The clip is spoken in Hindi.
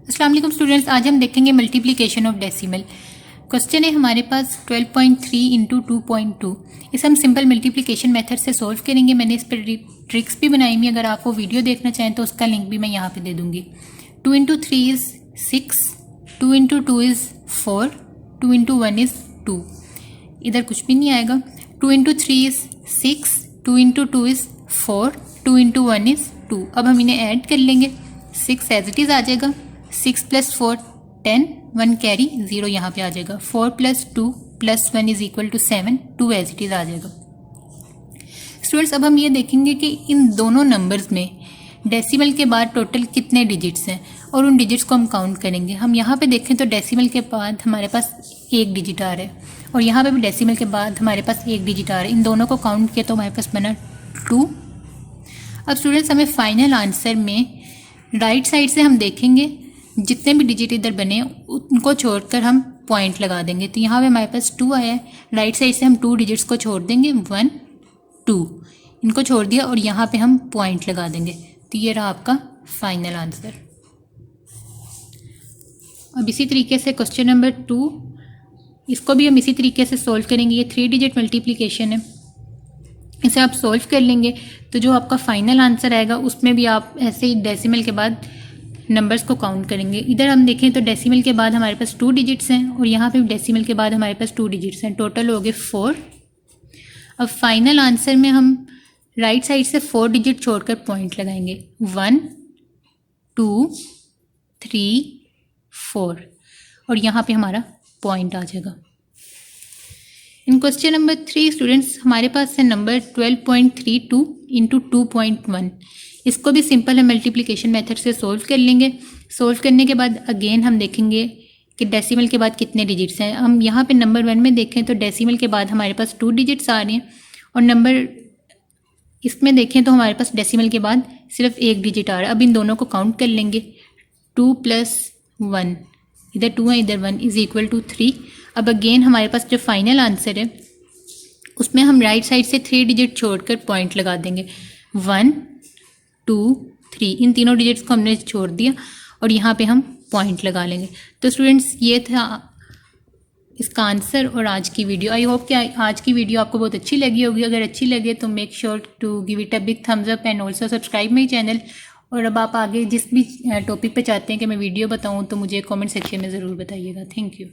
अस्सलाम वालेकुम स्टूडेंट्स, आज हम देखेंगे मल्टीप्लिकेशन ऑफ डेसिमल। क्वेश्चन है हमारे पास 12.3 इंटू 2.2। इसे हम सिंपल मल्टीप्लिकेशन मेथड से सॉल्व करेंगे। मैंने इस पर ट्रिक्स भी बनाई हुई, अगर आपको वीडियो देखना चाहें तो उसका लिंक भी मैं यहाँ पे दे दूँगी। 2 into 3 is 6, 2 into 2 is 4, 2 into 1 is 2। इधर कुछ भी नहीं आएगा। 2 into 3 is 6, 2 into 2 is 4, 2 into 1 is 2। अब हम इन्हें ऐड कर लेंगे। 6 एज इट इज़ आ जाएगा, 6 + 4 10, 1 कैरी 0 यहाँ पे आ जाएगा। 4 + 2 + 1 is equal to 7, 2 as it is आ जाएगा। स्टूडेंट्स, अब हम ये देखेंगे कि इन दोनों नंबर्स में डेसिमल के बाद टोटल कितने डिजिट्स हैं और उन डिजिट्स को हम काउंट करेंगे। हम यहाँ पे देखें तो डेसिमल के बाद हमारे पास एक डिजिट आ रहा है और यहाँ पे भी डेसिमल के बाद हमारे पास एक डिजिट आ रहा है। इन दोनों को काउंट किया तो हमारे पास बना 2। अब स्टूडेंट्स, हमें फाइनल आंसर में राइट साइड से हम देखेंगे जितने भी डिजिट इधर बने उनको छोड़कर हम पॉइंट लगा देंगे। तो यहाँ पे हमारे पास 2 आया है, राइट साइड से हम 2 डिजिट्स को छोड़ देंगे, 1 2 इनको छोड़ दिया और यहाँ पे हम पॉइंट लगा देंगे। तो ये रहा आपका फाइनल आंसर। अब इसी तरीके से क्वेश्चन नंबर 2, इसको भी हम इसी तरीके से सॉल्व करेंगे। ये 3 डिजिट मल्टीप्लिकेशन है, इसे आप सॉल्व कर लेंगे तो जो आपका फाइनल आंसर आएगा उसमें भी आप ऐसे ही डेसिमल के बाद नंबर्स को काउंट करेंगे। इधर हम देखें तो डेसिमल के बाद हमारे पास 2 डिजिट्स हैं और यहाँ पे डेसिमल के बाद हमारे पास 2 डिजिट्स हैं, टोटल हो गए 4। अब फाइनल आंसर में हम राइट साइड से 4 डिजिट छोड़कर पॉइंट लगाएंगे, 1 2 3 4 और यहाँ पे हमारा पॉइंट आ जाएगा। इन क्वेश्चन नंबर 3 स्टूडेंट्स, हमारे पास है नंबर 12.32 इंटू 2.1। इसको भी सिंपल हम मल्टीप्लिकेशन मेथड से सॉल्व कर लेंगे। सॉल्व करने के बाद अगेन हम देखेंगे कि डेसिमल के बाद कितने डिजिट्स हैं। हम यहाँ पे नंबर 1 में देखें तो डेसिमल के बाद हमारे पास 2 डिजिट्स आ रहे हैं और नंबर इसमें देखें तो हमारे पास डेसिमल के बाद सिर्फ एक डिजिट आ रहा है। अब इन दोनों को काउंट कर लेंगे, 2 + 1, इधर 2 है इधर 1 इज इक्वल टू 3। अब अगेन हमारे पास जो फाइनल आंसर है उसमें हम राइट साइड से 3 डिजिट छोड़कर पॉइंट लगा देंगे, 1 2 3 इन तीनों डिजिट्स को हमने छोड़ दिया और यहाँ पे हम पॉइंट लगा लेंगे। तो स्टूडेंट्स, ये था इसका आंसर और आज की वीडियो। आई होप कि आज की वीडियो आपको बहुत अच्छी लगी होगी। अगर अच्छी लगे तो make sure to give it a big thumbs up and also subscribe my channel. और अब आप आगे जिस भी टॉपिक पे चाहते हैं कि मैं वीडियो बताऊँ तो मुझे कमेंट सेक्शन में ज़रूर बताइएगा। Thank you.